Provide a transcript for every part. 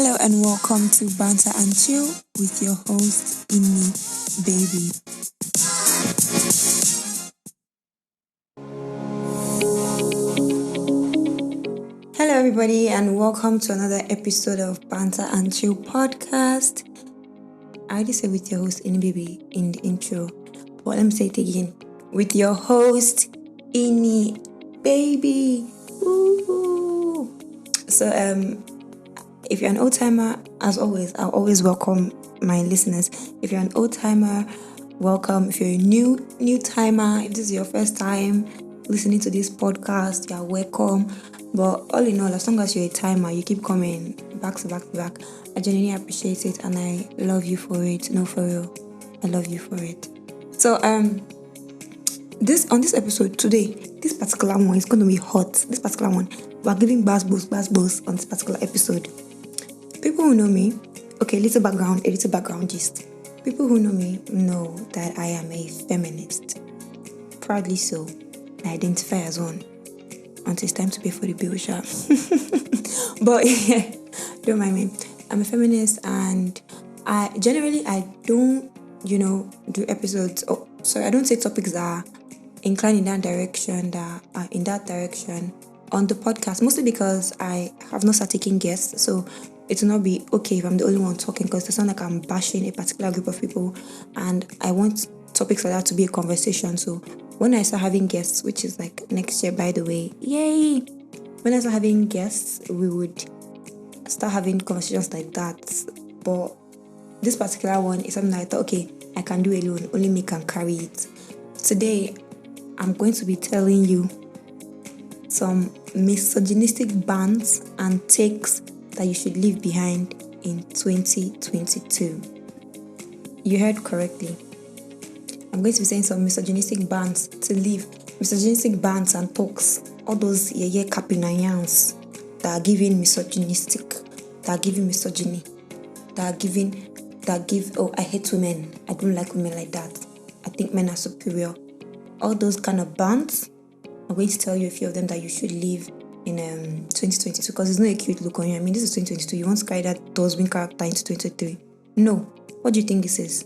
Hello and welcome to Banter and Chill with your host, Inni Baby. Hello everybody and welcome to another episode of Banter and Chill podcast. I already said with your host, Inni Baby, in the intro, but let me say it again. With your host, Inni Baby. Woo-hoo. So, if you're an old-timer, as always, I'll always welcome my listeners. If you're an old-timer, welcome. If you're a new-timer, if this is your first time listening to this podcast, you're welcome. But all in all, as long as you're a timer, you keep coming back to back. I genuinely appreciate it and I love you for it. No, for real. I love you for it. So, on this episode today, this particular one is going to be hot. This particular one, we're giving bass boost on this particular episode. People who know me, okay, a little background gist. People who know me know that I am a feminist. Proudly so. I identify as one. Until it's time to pay for the bill, sharp. But yeah, don't mind me. I'm a feminist and I don't, do episodes. I don't say topics that are inclined in that direction, on the podcast, mostly because I have not started taking guests, so it will not be okay if I'm the only one talking, because it sounds like I'm bashing a particular group of people, and I want topics like that to be a conversation. So when I start having guests, which is like next year, by the way, yay! When I start having guests, we would start having conversations like that. But this particular one is something that I thought, okay, I can do alone, only me can carry it. Today, I'm going to be telling you some misogynistic bans and takes that you should leave behind in 2022. You heard correctly. I'm going to be saying some misogynistic bans to leave. Misogynistic bans and talks. All those capinayans that are giving misogynistic, that are giving misogyny, that give, oh, I hate women. I don't like women like that. I think men are superior. All those kind of bans, I'm going to tell you a few of them that you should leave in 2022, because it's not a cute look on you. I mean, this is 2022. You want to carry that husband character into 2023? No. What do you think this is?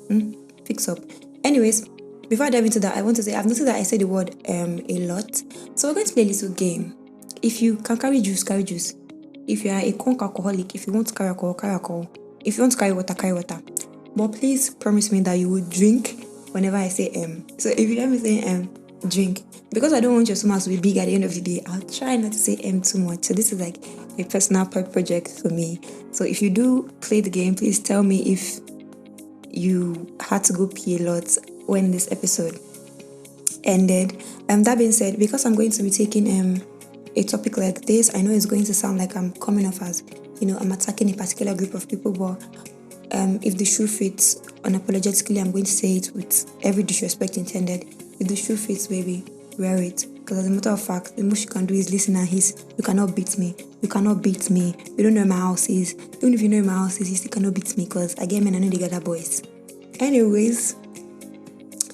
Fix up. Anyways, before I dive into that, I want to say I've noticed that I say the word a lot. So we're going to play a little game. If you can carry juice, carry juice. If you are a conk alcoholic, if you want to carry alcohol, carry alcohol. If you want to carry water, carry water. But please promise me that you will drink whenever I say So if you hear me saying drink, because I don't want your stomach to be big at the end of the day, I'll try not to say too much. So this is like a personal pet project for me. So if you do play the game, please tell me if you had to go pee a lot when this episode ended. That being said, because I'm going to be taking a topic like this, I know it's going to sound like I'm coming off as, I'm attacking a particular group of people, but if the shoe fits, unapologetically, I'm going to say it with every disrespect intended. If the shoe fits, baby, wear it. Because as a matter of fact, the most you can do is listen and hiss. You cannot beat me. You cannot beat me. You don't know where my house is. Even if you know where my house is, you still cannot beat me, because again, men, I know they gather boys. Anyways,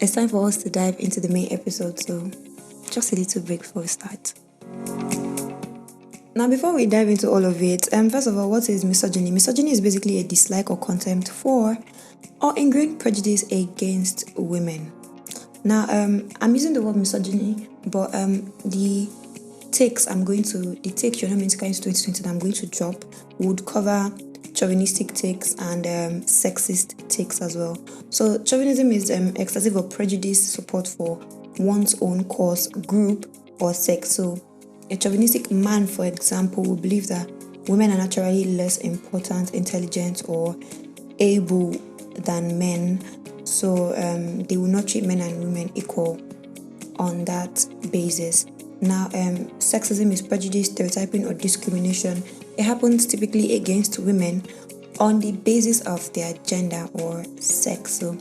it's time for us to dive into the main episode. So just a little break before we start. Now, before we dive into all of it, first of all, what is misogyny? Misogyny is basically a dislike or contempt for or ingrained prejudice against women. Now, I'm using the word misogyny, but the takes you're not meant to carry into 2020 that I'm going to drop would cover chauvinistic takes and sexist takes as well. So, chauvinism is excessive or prejudiced support for one's own cause, group, or sex. So, a chauvinistic man, for example, will believe that women are naturally less important, intelligent, or able than men. So they will not treat men and women equal on that basis. Now, sexism is prejudice, stereotyping, or discrimination. It happens typically against women on the basis of their gender or sex. So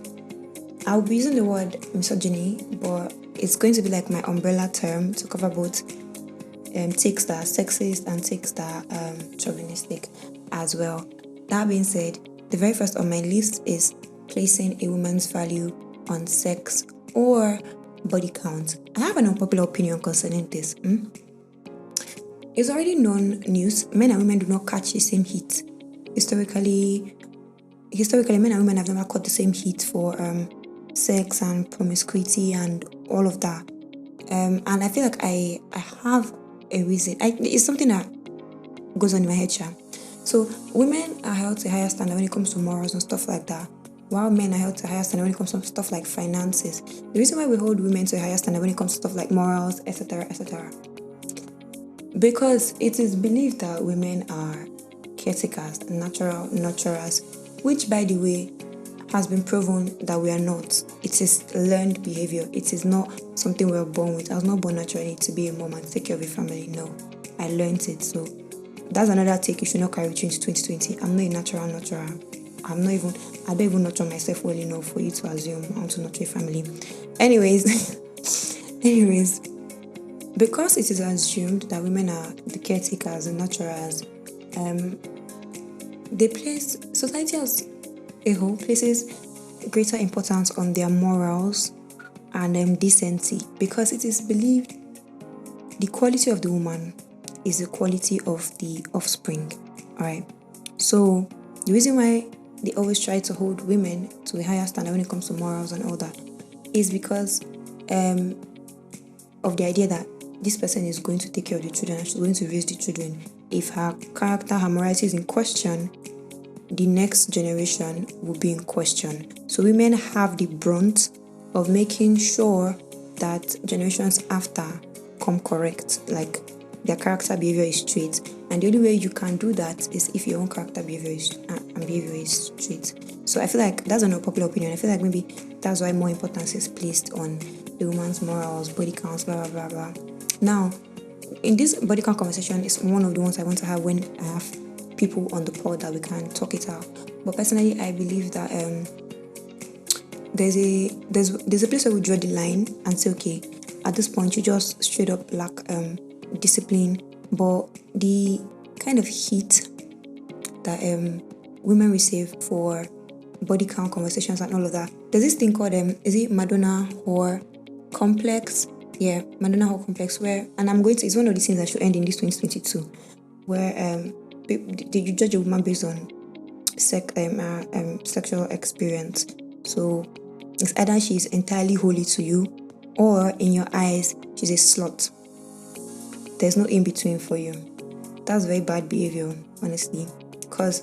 I'll be using the word misogyny, but it's going to be like my umbrella term to cover both takes that are sexist and takes that are chauvinistic as well. That being said, the very first on my list is placing a woman's value on sex or body count. I have an unpopular opinion concerning this. It's already known news. Men and women do not catch the same heat. historically, men and women have never caught the same heat for sex and promiscuity and all of that. And I feel like I have a reason. It's something that goes on in my head, Sha. So women are held to a higher standard when it comes to morals and stuff like that, while men are held to a higher standard when it comes to stuff like finances. The reason why we hold women to a higher standard when it comes to stuff like morals, etc., etc., because it is believed that women are caretakers and natural nurturers, which, by the way, has been proven that we are not. It is learned behavior. It is not something we're born with. I was not born naturally to be a mom and take care of a family. No, I learned it. So that's another take you should not carry with you into 2020. I'm not a natural nurturer. I don't even nurture myself well enough for you to assume I want to nurture a family. Anyways, because it is assumed that women are the caretakers and nurturers, society as a whole places greater importance on their morals and decency, because it is believed the quality of the woman is the quality of the offspring. Alright. So the reason why they always try to hold women to a higher standard when it comes to morals and all that is because of the idea that this person is going to take care of the children and she's going to raise the children. If her character, her morality is in question, the next generation will be in question. So women have the brunt of making sure that generations after come correct, like their character behavior is straight. And the only way you can do that is if your own character behavior is straight. So I feel like that's an unpopular opinion. I feel like maybe that's why more importance is placed on the woman's morals, body counts, blah blah blah blah. Now, in this body count conversation is one of the ones I want to have when I have people on the pod that we can talk it out. But personally, I believe that there's a place where we draw the line and say, okay, at this point you just straight up lack discipline. But the kind of heat that women receive for body count conversations and all of that, there's this thing called is it Madonna whore complex? Yeah, Madonna whore complex, where, and it's one of the things that should end in this 2022, where you judge a woman based on sexual experience. So it's either she's entirely holy to you, or in your eyes she's a slut. There's no in between for you. That's very bad behavior, honestly, because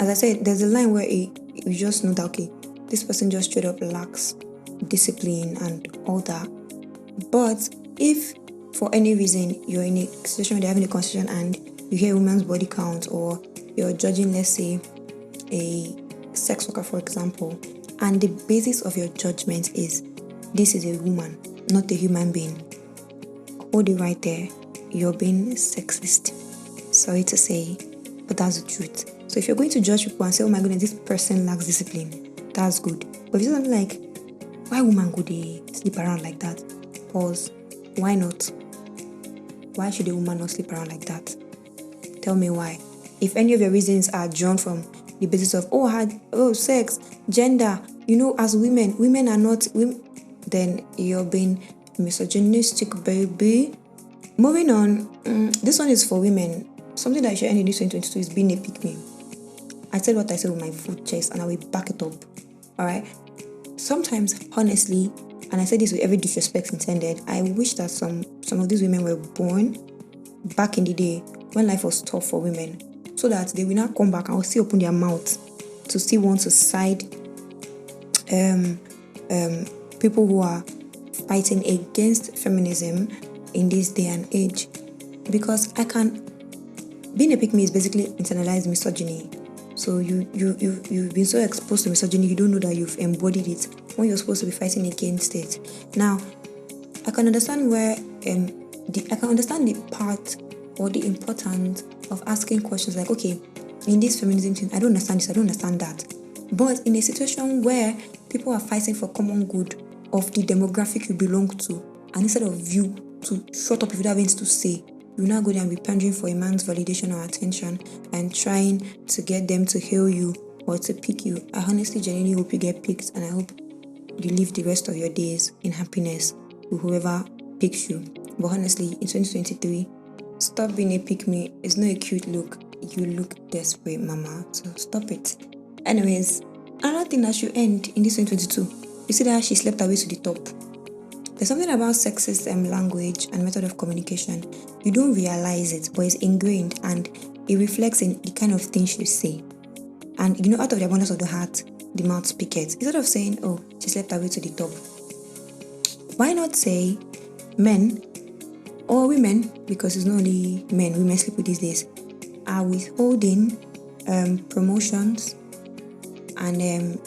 as I said, there's a line where you just know that, okay, this person just straight up lacks discipline and all that. But if for any reason you're in a situation where they're having a conversation and you hear a woman's body count, or you're judging, let's say, a sex worker, for example, and the basis of your judgment is this is a woman, not a human being, hold it right there. You're being sexist. Sorry to say, but that's the truth. So if you're going to judge people and say, oh my goodness, this person lacks discipline, that's good. But if it's something like, why woman go they sleep around like that? Pause. Why not? Why should a woman not sleep around like that? Tell me why. If any of your reasons are drawn from the basis of sex, gender, as women are not women, then you're being misogynistic, baby. Moving on, this one is for women. Something that I should end in this 2022 is being a pick-me. I said what I said with my full chest, and I will back it up. Alright? Sometimes, honestly, and I say this with every disrespect intended, I wish that some of these women were born back in the day when life was tough for women, so that they will not come back and will still open their mouth to still want to side people who are fighting against feminism in this day and age. Because being a pick-me is basically internalized misogyny. So you've been so exposed to misogyny, you don't know that you've embodied it when you're supposed to be fighting against it. Now, I can understand the part or the importance of asking questions like, okay, in this feminism thing, I don't understand this, I don't understand that. But in a situation where people are fighting for common good of the demographic you belong to, and instead of you to shut up if you don't have anything to say, you now go there and be pandering for a man's validation or attention and trying to get them to hail you or to pick you. I honestly genuinely hope you get picked, and I hope you live the rest of your days in happiness with whoever picks you. But honestly, in 2023, stop being a pick-me. It's not a cute look. you look desperate, mama. So stop it. Anyways, another thing that should end in this 2022. You see that she slept her way to the top. There's something about sexist language and method of communication. You don't realize it, but it's ingrained and it reflects in the kind of things you say. And out of the abundance of the heart, the mouth speaketh. Instead of saying, oh, she slept her way to the top, why not say men or women, because it's not only men, women sleep with these days, are withholding promotions and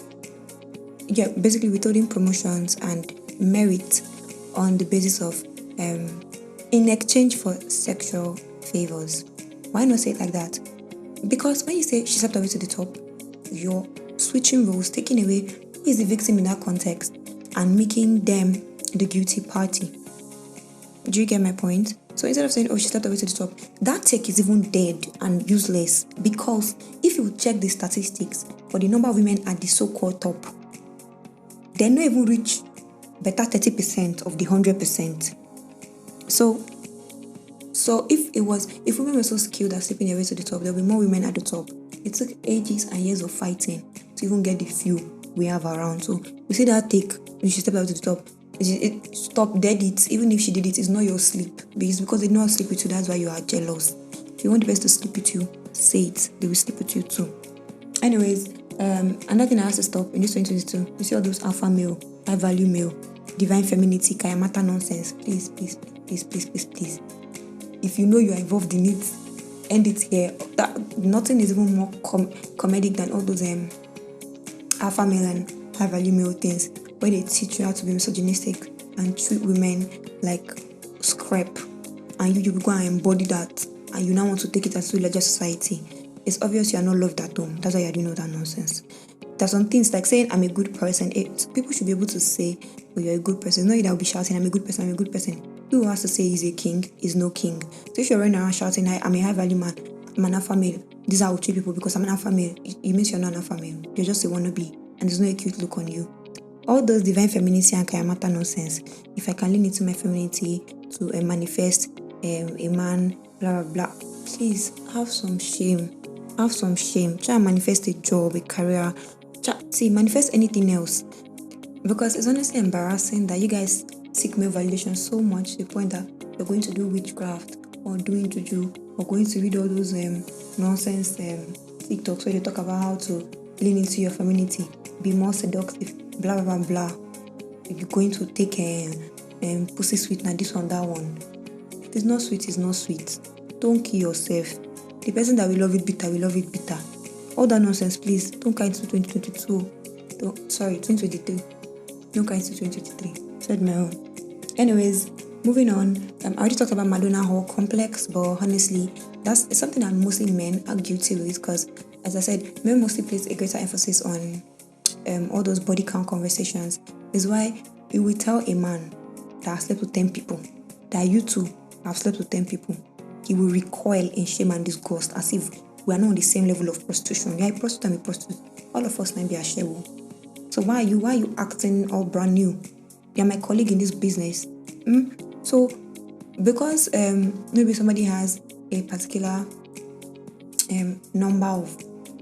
basically withholding promotions and merit on the basis of in exchange for sexual favors. Why not say it like that? Because when you say she slept away to the top, you're switching roles, taking away who is the victim in that context and making them the guilty party. Do you get my point? So instead of saying, oh, she slept away to the top, that take is even dead and useless, because if you check the statistics for the number of women at the so-called top, they don't even reach better 30% of the 100%. So if women were so skilled at sleeping their way to the top, there will be more women at the top. It took ages and years of fighting to even get the few we have around. So you see that take, when she stepped out to the top, stop dead it. Even if she did it, it's not your sleep. Because they know how to sleep with you, that's why you are jealous. If you want the best to sleep with you, say it. They will sleep with you too. Anyways, another thing that has to stop in this 2022, you see all those alpha male, high value male, divine femininity, kayamata nonsense. Please. If you know you are involved in it, end it here. That nothing is even more comedic than all those alpha male and high value male things where they teach you how to be misogynistic and treat women like scrap, and you go and embody that, and you now want to take it as to larger society. It's obvious you are not loved at home. That's why you're doing all that nonsense. There's some things like saying I'm a good person. People should be able to say, oh, you're a good person. It's not you that will be shouting, I'm a good person. Who has to say he's a king is no king. So if you're running around shouting, I'm a high value man, I'm an alpha male, these are treat people because I'm an alpha male, it means you're not an alpha male. You're just a wannabe, and there's no cute look on you. All those divine femininity and kayamata nonsense. If I can lean into my femininity to manifest a man, blah blah blah, please have some shame. Try and manifest a job, a career. Manifest anything else, because it's honestly embarrassing that you guys seek male validation so much to the point that you're going to do witchcraft or doing juju or going to read all those nonsense TikToks where they talk about how to lean into your femininity, be more seductive, blah blah blah. You're going to take pussy sweetener, this one, that one. If it's not sweet, it's not sweet. Don't kill yourself. The person that will love it bitter will love it bitter. All that nonsense, please. Don't come into 2022. 2023. Don't come into 2023. Said my own. Anyways, moving on. I already talked about Madonna whole complex, but honestly, it's something that mostly men are guilty with, because, as I said, men mostly place a greater emphasis on all those body count conversations. Is why you will tell a man that I slept with 10 people, that you too have slept with 10 people. He will recoil in shame and disgust, as if we are not on the same level of prostitution. You are a prostitute, I'm a prostitute. All of us might be a shewo. So why are you acting all brand new? You're my colleague in this business. So because maybe somebody has a particular number of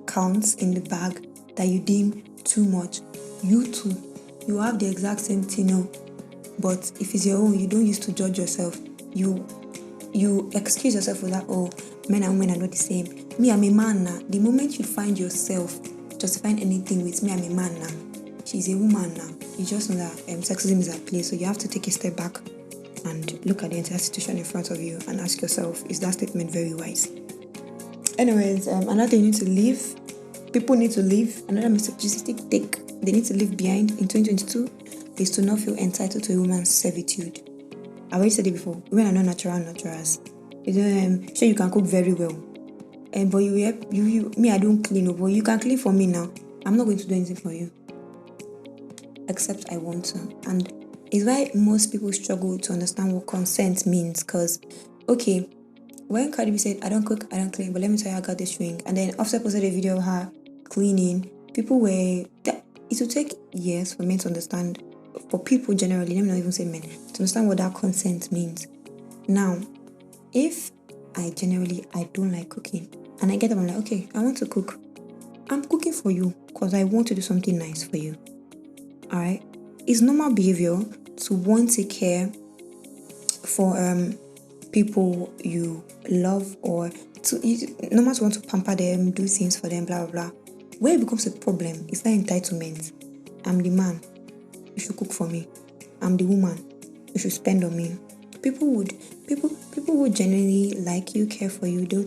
counts in the bag that you deem too much, you too, you have the exact same thing, but if it's your own, you don't use to judge yourself. You excuse yourself for that. Oh, men and women are not the same. Me, I'm a man now. The moment you find yourself justifying anything with me, I'm a man now, she's a woman now, you just know that sexism is at play. So you have to take a step back and look at the entire situation in front of you and ask yourself, is that statement very wise? Anyways, another thing you need to leave, people need to leave, another misogynistic take they need to leave behind in 2022 is to not feel entitled to a woman's servitude. I've already said it before, women are not naturals. Sure, you can cook very well, but me, I don't clean, but you can clean for me now. I'm not going to do anything for you except I want to. And it's why most people struggle to understand what consent means, because okay, when Cardi B said I don't cook, I don't clean, but let me tell you I got this ring, and then after posted a video of her cleaning, people were that it will take years for men to understand, for people generally, let me not even say men, to understand what that consent means. Now, if I don't like cooking, And I get up, I'm like, okay, I want to cook. I'm cooking for you because I want to do something nice for you. All right? It's normal behavior to want to care for people you love, or normal to want to pamper them, do things for them, blah blah blah. Where it becomes a problem is that entitlement. I'm the man, you should cook for me. I'm the woman, you should spend on me. People would genuinely like you, care for you. They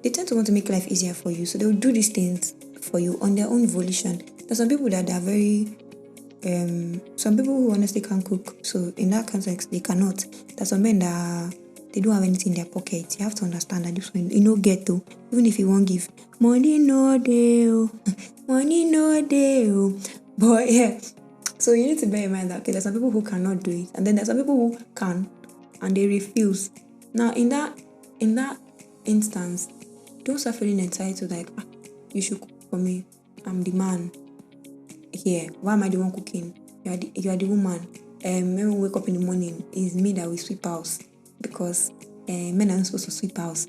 tend to want to make life easier for you, so they'll do these things for you on their own volition. There's some people that are very some people who honestly can't cook, so in that context they cannot. There's some men that they don't have anything in their pockets. You have to understand that this one, get to, even if you won't give money, no deal, money no deal. But yeah, so you need to bear in mind that, okay, there's some people who cannot do it, and then there's some people who can and they refuse. Now in that instance, don't start feeling entitled like, you should cook for me, I'm the man here, why am I the one cooking? You are the woman. When we wake up in the morning, it's me that will sweep house, because men are not supposed to sweep house.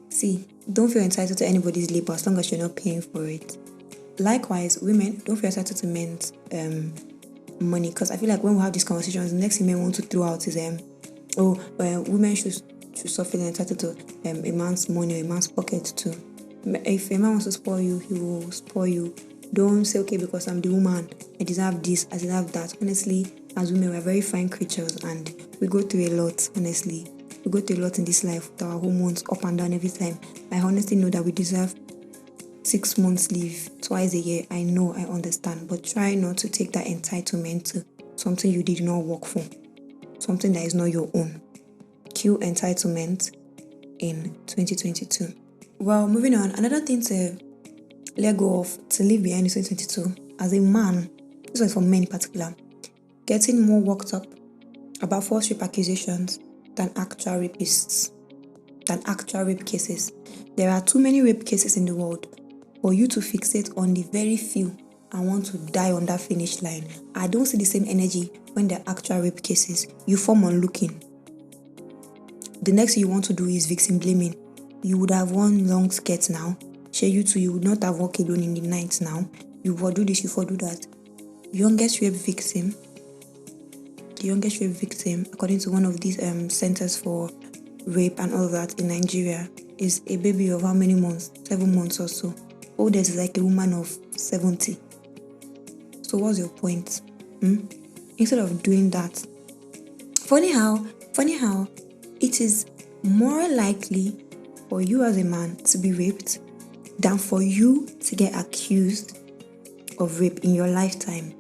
See, don't feel entitled to anybody's labor as long as you're not paying for it. Likewise, women, don't feel entitled to men's money, because I feel like when we have these conversations, the next thing men want to throw out is women should stop feeling entitled to a man's money or a man's pocket too. If a man wants to spoil you, he will spoil you. Don't say, okay, because I'm the woman, I deserve this, I deserve that. Honestly, as women, we're very fine creatures and we go through a lot, honestly. We go through a lot in this life with our hormones up and down every time. I honestly know that we deserve 6 months leave twice a year. I know, I understand, but try not to take that entitlement to something you did not work for, something that is not your own. Kill entitlement in 2022. Well, moving on, another thing to let go of, to leave behind in 2022, as a man, this was for men in particular, getting more worked up about false rape accusations than actual rapists, than actual rape cases. There are too many rape cases in the world for you to fixate on the very few and want to die on that finish line. I don't see the same energy when there are actual rape cases. You form on looking. The next thing you want to do is victim blaming. You would have worn long skirts now. Share you too, you would not have walked alone in the night now. You will do this, you will do that. The youngest rape victim, according to one of these centers for rape and all that in Nigeria, is a baby of how many months? 7 months or so. Oldest is like a woman of 70. So what's your point? Instead of doing that, funny how it is more likely for you as a man to be raped than for you to get accused of rape in your lifetime.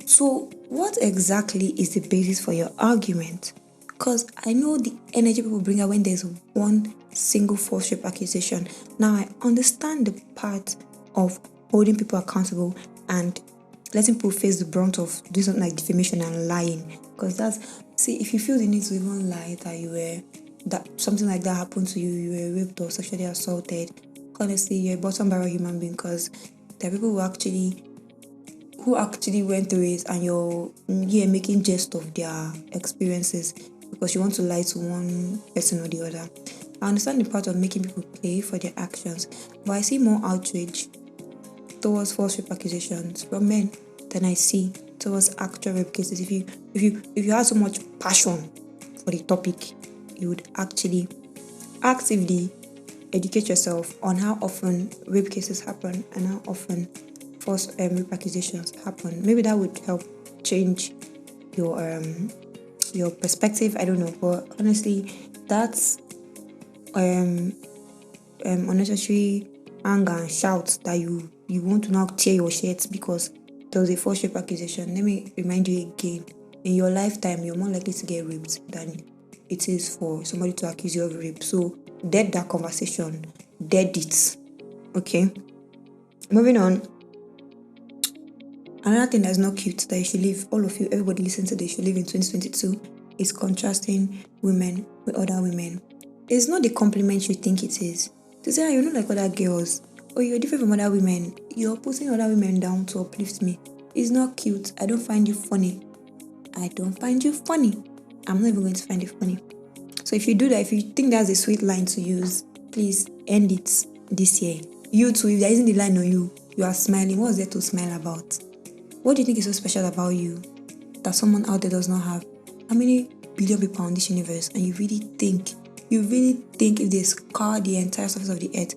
So what exactly is the basis for your argument? Because I know the energy people bring out when there's one single false rape accusation. Now I understand the part of holding people accountable and letting people face the brunt of doing something like defamation and lying. Because if you feel the need to even lie that something like that happened to you, you were raped or sexually assaulted, honestly, you're a bottom barrel human being, because there are people who actually went through it and you're making jest of their experiences because you want to lie to one person or the other. I understand the part of making people pay for their actions, but I see more outrage towards false rape accusations from men than I see towards actual rape cases. If you had so much passion for the topic, you would actually actively educate yourself on how often rape cases happen and how often false rape accusations happen. Maybe that would help change your perspective. I don't know, but honestly, that's unnecessary anger and shouts that you want to now tear your shirts because there was a false rape accusation. Let me remind you again, in your lifetime, you're more likely to get raped than it is for somebody to accuse you of rape. So dead that conversation, dead it. Okay, moving on. Another thing that's not cute that you should leave, all of you, everybody listen to this, you should leave in 2022, is contrasting women with other women. It's not the compliment you think it is. To say, you're not like other girls, or you're different from other women, you're putting other women down to uplift me. It's not cute. I don't find you funny. I'm not even going to find it funny. So if you do that, if you think that's a sweet line to use, please end it. this year. You too, if there isn't the line on you, you are smiling. What's there to smile about? What do you think is so special about you that someone out there does not have? How many billion people are on this universe? And you really think if they scour the entire surface of the earth,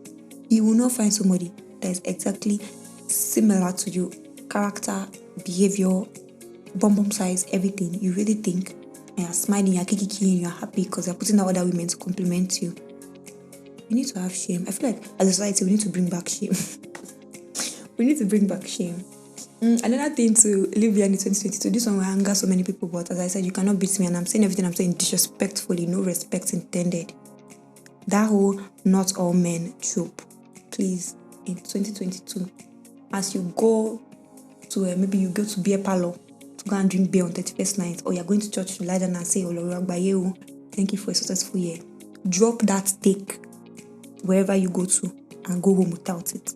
you will not find somebody that is exactly similar to you. Character, behavior, bum size, everything. You really think, and you're smiling, you're kiki, you're happy because you're putting out other women to compliment you. You need to have shame. I feel like as a society, we need to bring back shame. We need to bring back shame. Another thing to live behind in 2022, this one will anger so many people, but as I said, you cannot beat me, and I'm saying everything I'm saying disrespectfully, no respect intended. That whole not all men trope, please, in 2022, as you go to maybe you go to beer parlor to go and drink beer on 31st night, or you're going to church to lie down and say, thank you for a successful year. Drop that take wherever you go to and go home without it.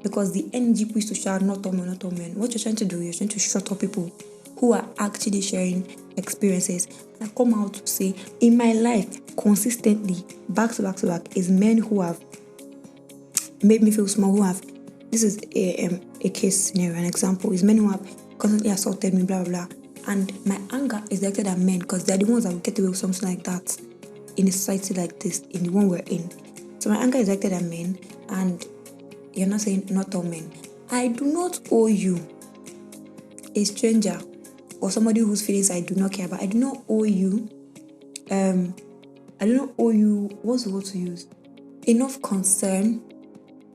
Because the energy push to shout, not all men, not all men. What you're trying to do, you're trying to shut up people who are actually sharing experiences. And come out to say, in my life, consistently, back to back, is men who have made me feel small, who have, this is a case scenario, an example, is men who have constantly assaulted me, blah, blah, blah. And my anger is directed at men because they're the ones that will get away with something like that in a society like this, in the one we're in. So my anger is directed at men, and you're not saying not all men. I do not owe you, a stranger or somebody whose feelings I do not care about. I do not owe you, what's the word to use? Enough concern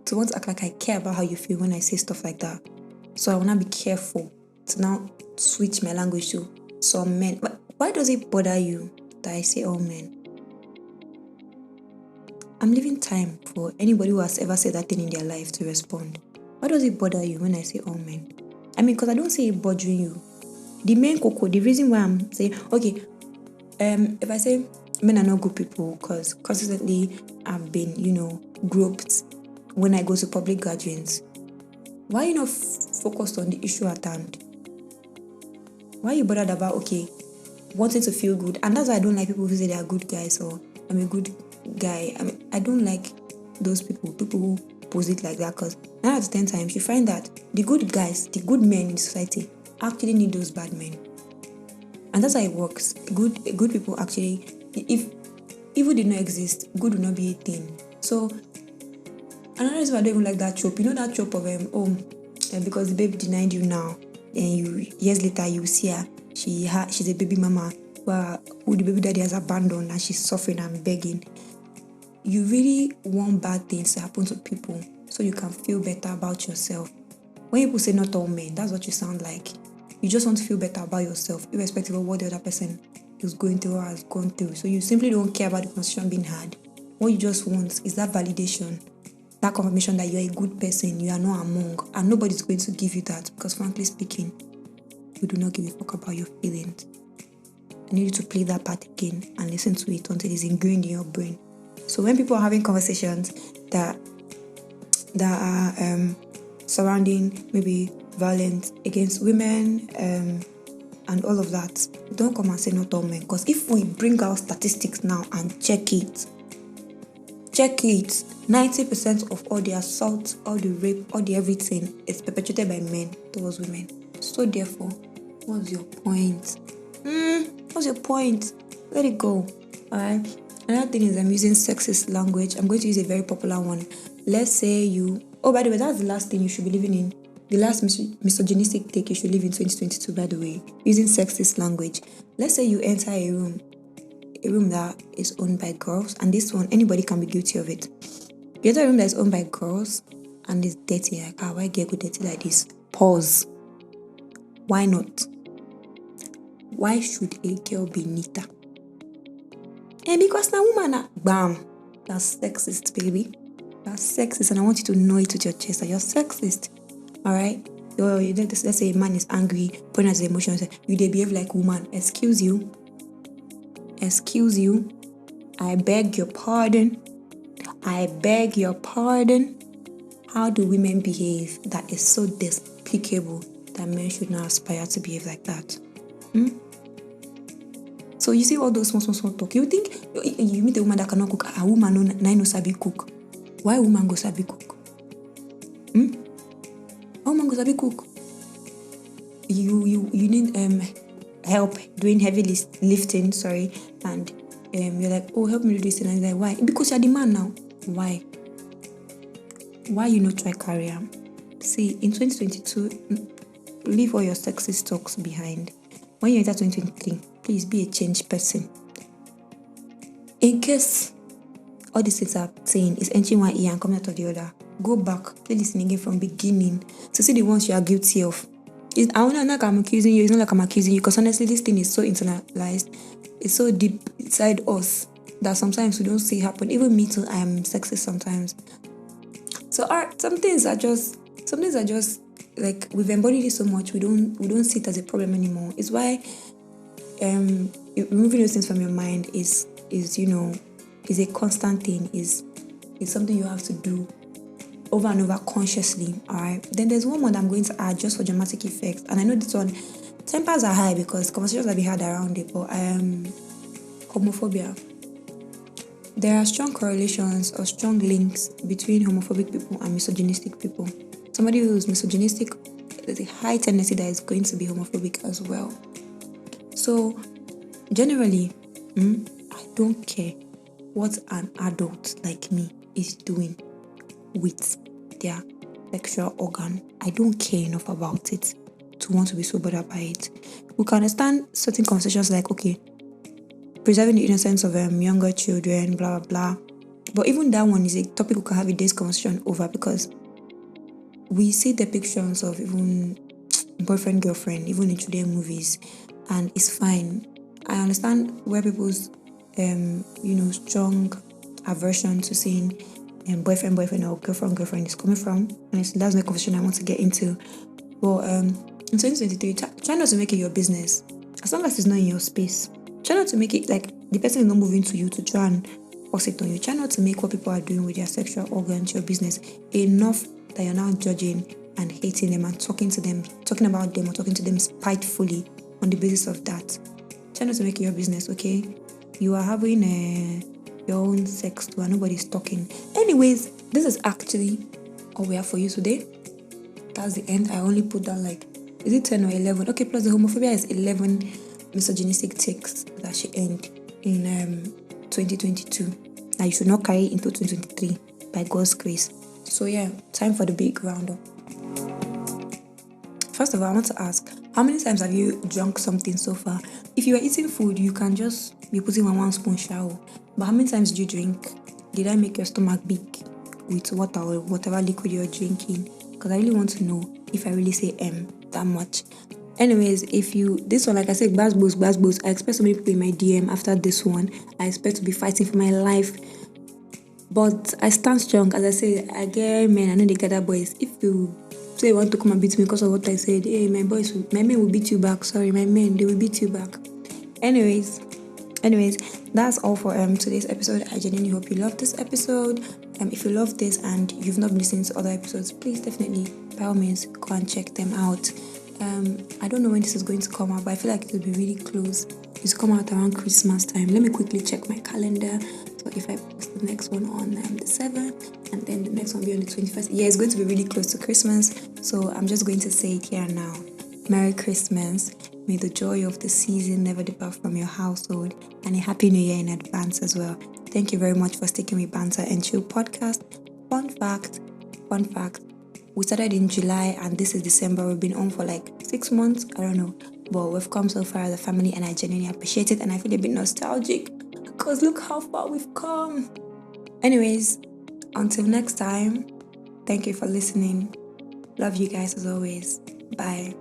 to want to act like I care about how you feel when I say stuff like that. So I want to be careful to now switch my language to some men. But why does it bother you that I say all men? I'm leaving time for anybody who has ever said that thing in their life to respond. Why does it bother you when I say all men? I mean, because I don't say it bothering you. The main cocoa, the reason why I'm saying, okay, if I say men are not good people, because consistently I've been, groped when I go to public gatherings, why are you not focused on the issue at hand? Why are you bothered about, wanting to feel good? And that's why I don't like people who say they are good guys or I'm a good guy. I mean, I don't like those people who pose it like that, because 9 out of 10 times you find that the good guys, the good men in society actually need those bad men. And that's how it works. Good people actually, if evil did not exist, good would not be a thing. So another reason I don't even like that trope, that trope of because the baby denied you now, and years later you see her, she's a baby mama who the baby daddy has abandoned, and she's suffering and begging. You really want bad things to happen to people so you can feel better about yourself. When people say not all men, that's what you sound like. You just want to feel better about yourself, irrespective of what the other person is going through or has gone through. So you simply don't care about the conversation being had. What you just want is that validation, that confirmation that you're a good person, you are not among, and nobody's going to give you that, because frankly speaking, you do not give a fuck about your feelings. I need you to play that part again and listen to it until it's ingrained in your brain. So when people are having conversations that are surrounding maybe violence against women and all of that, don't come and say not all men, because if we bring out statistics now and check it, 90% of all the assault, all the rape, all the everything is perpetrated by men towards women. So therefore, what's your point? What's your point? Let it go. Alright. Another thing is I'm using sexist language. I'm going to use a very popular one. Let's say by the way, that's the last thing you should be living in. The last misogynistic take you should live in 2022, by the way. Using sexist language. Let's say you enter a room that is owned by girls, and this one, anybody can be guilty of it. You enter a room that is owned by girls and it's dirty. Like, why get good dirty like this? Pause. Why not? Why should a girl be neater? And because now woman, bam, that's sexist, baby. That's sexist, and I want you to know it with your chest that you're sexist. Alright? Let's say a man is angry, pointing at his emotions, you behave like woman. Excuse you. I beg your pardon. How do women behave that is so despicable that men should not aspire to behave like that? So you see all those small talk. You think you meet a woman that cannot cook, a woman no sabi cook. Why woman go sabi cook? Why woman go sabi cook? You need help doing heavy lifting, and you're like, oh, help me do this, and I'm like, why? Because you're the man now. Why you not try career? See, in 2022, leave all your sexist talks behind. When you enter 2023, please be a changed person. In case all these things are saying is entering one ear and coming out of the other, go back, play listening again from beginning to see the ones you are guilty of. I don't know like I'm accusing you, it's not like I'm accusing you, because honestly this thing is so internalized, it's so deep inside us that sometimes we don't see it happen. Even me too, I am sexist sometimes. So some things are just like we've embodied it so much, we don't see it as a problem anymore. It's why removing those things from your mind is a constant thing, is something you have to do over and over consciously. Alright. Then there's one more that I'm going to add just for dramatic effect. And I know this one, tempers are high because conversations have been had around it, but homophobia. There are strong correlations or strong links between homophobic people and misogynistic people. Somebody who is misogynistic, there's a high tendency that is going to be homophobic as well. So generally, I don't care what an adult like me is doing with their sexual organ. I don't care enough about it to want to be so bothered by it. We can understand certain conversations like, okay, preserving the innocence of younger children, blah, blah, blah. But even that one is a topic we can have a day's conversation over, because we see depictions of even boyfriend, girlfriend, even in children movies, and it's fine. I understand where people's, strong aversion to seeing boyfriend or girlfriend is coming from. Honestly, that's not a conversation I want to get into. But in 2023, try not to make it your business. As long as it's not in your space. Try not to make it like the person is not moving to you to try and force it on you. Try not to make what people are doing with their sexual organs your business. Enough that you're now judging and hating them and talking about them or talking to them spitefully on the basis of that. Try not to make it your business, okay? You are having your own sex too and nobody's talking. Anyways, this is actually all we have for you today. That's the end. I only put down is it 10 or 11? Okay, plus the homophobia is 11 misogynistic takes that she earned in 2022. Now you should not carry into 2023 by God's grace. So yeah, time for the big roundup. First of all, I want to ask, how many times have you drunk something so far? If you are eating food, you can just be putting one spoon shower. But how many times did you drink? Did I make your stomach big with water or whatever liquid you're drinking? Because I really want to know if I really say that much. Anyways, this one, like I said, bass boost. I expect so many people in my DM after this one. I expect to be fighting for my life. But I stand strong. As I say, I get men, I know they gather boys. If you say you want to come and beat me because of what I said, hey, my men will beat you back. Sorry, my men, they will beat you back. Anyways, that's all for today's episode. I genuinely hope you loved this episode. If you love this and you've not been listening to other episodes, please definitely, by all means, go and check them out. I don't know when this is going to come out, but I feel like it will be really close. It's come out around Christmas time. Let me quickly check my calendar. So if I post the next one on the 7th and then the next one will be on the 21st. Yeah, it's going to be really close to Christmas. So I'm just going to say it here now. Merry Christmas. May the joy of the season never depart from your household, and a Happy New Year in advance as well. Thank you very much for sticking with Banter and Chill podcast. Fun fact. We started in July and this is December. We've been on for 6 months. I don't know. But we've come so far as a family and I genuinely appreciate it, and I feel a bit nostalgic because look how far we've come. Anyways, until next time, thank you for listening. Love you guys as always. Bye.